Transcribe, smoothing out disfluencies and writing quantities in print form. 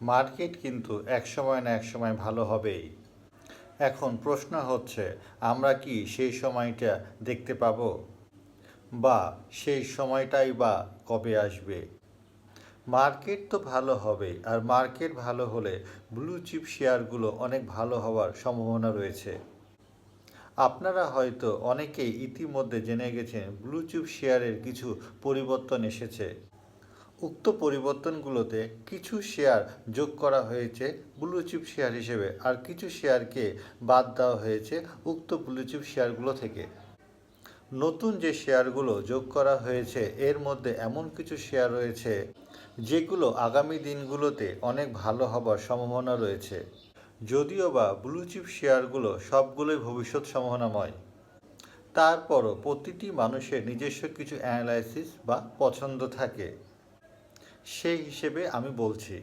Market কিন্তু একসময় না একসময় ভালো হবেই। এখন প্রশ্ন হচ্ছে আমরা কি সেই সময়টা দেখতে পাবো, বা সেই সময়টাই বা কবে আসবে। মার্কেট তো ভালো হবেই, আর মার্কেট ভালো হলে ব্লু চিপ শেয়ারগুলো অনেক ভালো হওয়ার সম্ভাবনা রয়েছে। আপনারা হয়তো অনেকেই ইতিমধ্যে জেনে গেছেন ব্লু চিপ শেয়ারের কিছু পরিবর্তন এসেছে। উক্ত পরিবর্তনগুলোতে কিছু শেয়ার যোগ করা হয়েছে ব্লু চিপ শেয়ার হিসেবে, আর কিছু শেয়ারকে বাদ দেওয়া হয়েছে উক্ত ব্লু চিপ শেয়ারগুলো থেকে। নতুন যে শেয়ারগুলো যোগ করা হয়েছে এর মধ্যে এমন কিছু শেয়ার রয়েছে যেগুলো আগামী দিনগুলোতে অনেক ভালো হবার সম্ভাবনা রয়েছে। যদিও বা ব্লু চিপ শেয়ারগুলো সবগুলোই ভবিষ্যৎ সম্ভাবনাময়, তারপরও প্রতিটি মানুষের নিজস্ব কিছু অ্যানালাইসিস বা পছন্দ থাকে, সেই হিসেবে আমি বলছি।